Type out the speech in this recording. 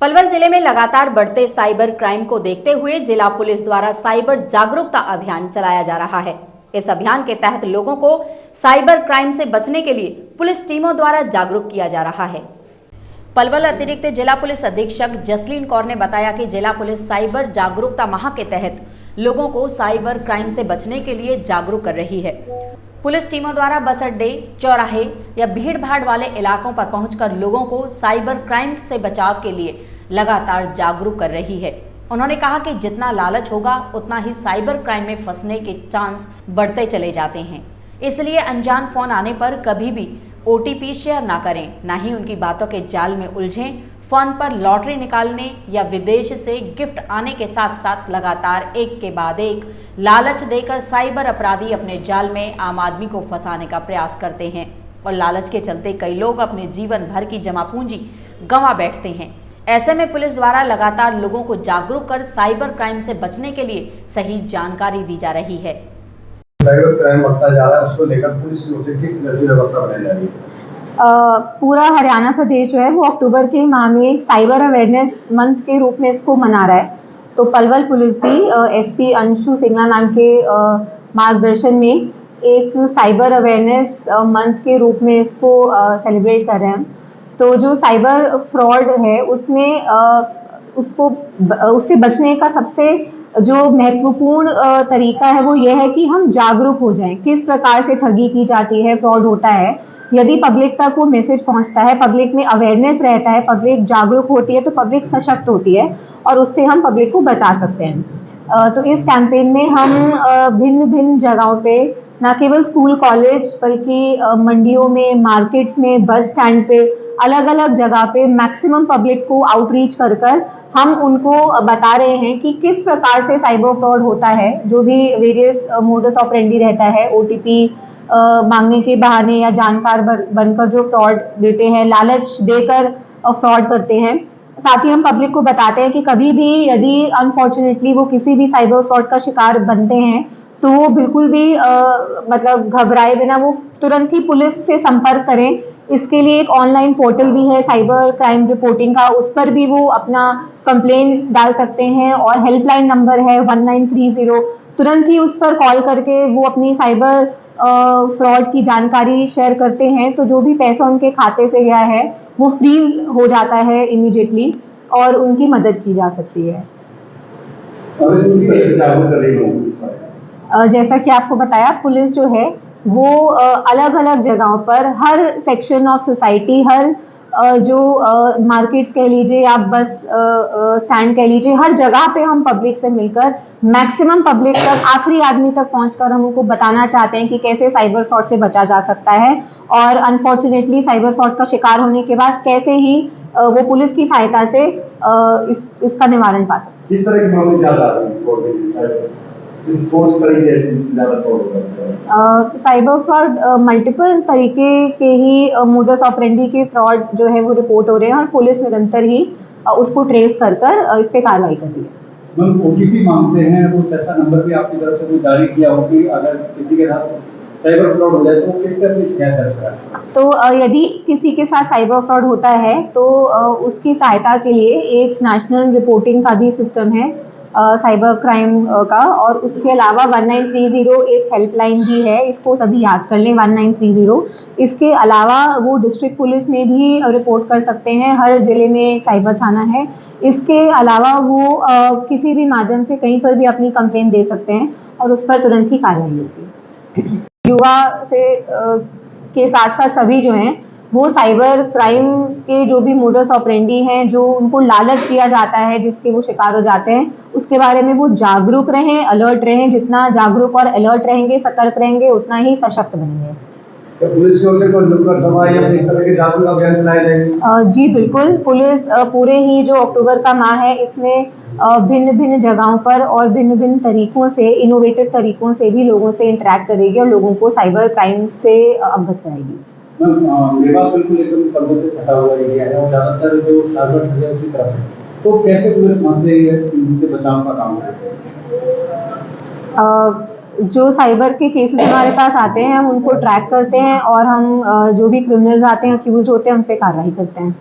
पलवल जिले में लगातार बढ़ते साइबर क्राइम को देखते हुए जिला पुलिस द्वारा साइबर जागरूकता अभियान चलाया जा रहा है। इस अभियान के तहत लोगों को साइबर क्राइम से बचने के लिए पुलिस टीमों द्वारा जागरूक किया जा रहा है। पलवल अतिरिक्त जिला पुलिस अधीक्षक जसलीन कौर ने बताया कि जिला पुलिस साइबर जागरूकता माह के तहत लोगों को साइबर क्राइम से बचने के लिए जागरूक कर रही है। पुलिस टीमों द्वारा बस अड्डे, चौराहे या भीड़ भाड़ वाले इलाकों पर पहुंचकर लोगों को साइबर क्राइम से बचाव के लिए लगातार जागरूक कर रही है। उन्होंने कहा कि जितना लालच होगा उतना ही साइबर क्राइम में फंसने के चांस बढ़ते चले जाते हैं, इसलिए अनजान फोन आने पर कभी भी OTP शेयर ना करें, ना ही उनकी बातों के जाल में उलझें। फोन पर लॉटरी निकालने या विदेश से गिफ्ट आने के साथ साथ लगातार एक के बाद एक लालच देकर साइबर अपराधी अपने जाल में आम आदमी को फंसाने का प्रयास करते हैं और लालच के चलते कई लोग अपने जीवन भर की जमा पूंजी गंवा बैठते हैं। ऐसे में पुलिस द्वारा लगातार लोगों को जागरूक कर साइबर क्राइम से बचने के लिए सही जानकारी दी जा रही है। साइबर क्राइम बढ़ता जा रहा है, उसको लेकर पुलिस की ओर से किस तरह से व्यवस्था बनाई जा रही है? पूरा हरियाणा प्रदेश जो है वो अक्टूबर के माह में एक साइबर अवेयरनेस मंथ के रूप में इसको मना रहा है। तो पलवल पुलिस भी SP अंशु सिंगला मैम के मार्गदर्शन में एक साइबर अवेयरनेस मंथ के रूप में इसको सेलिब्रेट कर रहे हैं। तो जो साइबर फ्रॉड है उसमें उससे बचने का सबसे जो महत्वपूर्ण तरीका है वो ये है कि हम जागरूक हो जाएं। किस प्रकार से ठगी की जाती है, फ्रॉड होता है। यदि पब्लिक तक वो मैसेज पहुंचता है, पब्लिक में अवेयरनेस रहता है, पब्लिक जागरूक होती है, तो पब्लिक सशक्त होती है और उससे हम पब्लिक को बचा सकते हैं। तो इस कैंपेन में हम भिन्न भिन्न जगहों पे, न केवल स्कूल कॉलेज बल्कि मंडियों में, मार्केट्स में, बस स्टैंड पे, अलग अलग जगह पे मैक्सिमम पब्लिक को आउटरीच कर हम उनको बता रहे हैं कि किस प्रकार से साइबर फ्रॉड होता है। जो भी वेरियस मोडस ऑपरेंडी रहता है, OTP मांगने के बहाने या जानकार बनकर जो फ्रॉड देते हैं, लालच देकर फ्रॉड करते हैं। साथ ही हम पब्लिक को बताते हैं कि कभी भी यदि अनफॉर्चुनेटली वो किसी भी साइबर फ्रॉड का शिकार बनते हैं तो वो बिल्कुल भी मतलब घबराए बिना वो तुरंत ही पुलिस से संपर्क करें। इसके लिए एक ऑनलाइन पोर्टल भी है साइबर क्राइम रिपोर्टिंग का, उस पर भी वो अपना कंप्लेन डाल सकते हैं और हेल्पलाइन नंबर है 1930। तुरंत ही उस पर कॉल करके वो अपनी साइबर फ्रॉड की जानकारी शेयर करते हैं तो जो भी पैसा उनके खाते से गया है वो फ्रीज हो जाता है इमीडिएटली और उनकी मदद की जा सकती है। जैसा कि आपको बताया, पुलिस जो है वो अलग अलग जगहों पर हर सेक्शन ऑफ सोसाइटी, हर जो मार्केट्स कह लीजिए, आप बस स्टैंड कह लीजिए, हर जगह पे हम पब्लिक से मिलकर मैक्सिमम पब्लिक तक, आखिरी आदमी तक पहुंचकर हम उनको बताना चाहते हैं कि कैसे साइबर फ्रॉड से बचा जा सकता है और अनफॉर्चुनेटली साइबर फ्रॉड का शिकार होने के बाद कैसे ही वो पुलिस की सहायता से इसका निवारण पा सकते हैं। किस तरह की मामले ज्यादा आ रही है? साइबर फ्रॉड मल्टीपल तरीके के ही मोडस ऑपरेंडी के फ्रॉड जो है वो रिपोर्ट हो रहे हैं और पुलिस निरंतर ही उसको ट्रेस कर इस पे कार्रवाई कर रही है। मैम, OTP मांगते हैं, वो ऐसा नंबर भी आपकी तरफ से कोई जारी किया हो कि अगर किसी के साथ साइबर फ्रॉड हो जाए तो किस तरह की शिकायत दर्ज कराएं? तो यदि किसी के साथ साइबर फ्रॉड होता है तो उसकी सहायता के लिए एक नेशनल रिपोर्टिंग का भी सिस्टम है साइबर क्राइम का, और उसके अलावा 1930 एक हेल्पलाइन भी है, इसको सभी याद कर लें 1930। इसके अलावा वो डिस्ट्रिक्ट पुलिस में भी रिपोर्ट कर सकते हैं, हर जिले में एक साइबर थाना है। इसके अलावा वो किसी भी माध्यम से कहीं पर भी अपनी कंप्लेन दे सकते हैं और उस पर तुरंत ही कार्रवाई होगी। युवा से के साथ साथ सभी जो हैं वो साइबर क्राइम के जो भी मोडस ऑपरेंडी हैं, जो उनको लालच दिया जाता है, जिसके वो शिकार हो जाते हैं, उसके बारे में वो जागरूक रहें, अलर्ट रहें। जितना जागरूक और अलर्ट रहेंगे, सतर्क रहेंगे, उतना ही सशक्त बनेंगे। तो पुलिस की ओर से कोई नुक्कड़ सभा या इस तरह के जागरूक अभियान चलाए जाएंगे? जी बिल्कुल, पुलिस पूरे ही जो अक्टूबर का माह है इसमें भिन्न भिन्न जगहों पर और भिन्न भिन्न तरीकों से, इनोवेटिव तरीकों से भी लोगों से इंटरेक्ट करेगी और लोगों को साइबर क्राइम से अवगत कराएगी। विवाद बिल्कुल एकदम पर्दे से सटा हुआ एरिया है और ज्यादातर जो साइबर ठगी है उसी तरफ है, तो कैसे पुलिस वहां से इनसे बचाव का काम करती है? जो साइबर के केसेस हमारे पास आते हैं हम उनको ट्रैक करते हैं और हम जो भी क्रिमिनल्स आते हैं, अक्यूज्ड होते हैं, उन पे कार्रवाई करते हैं।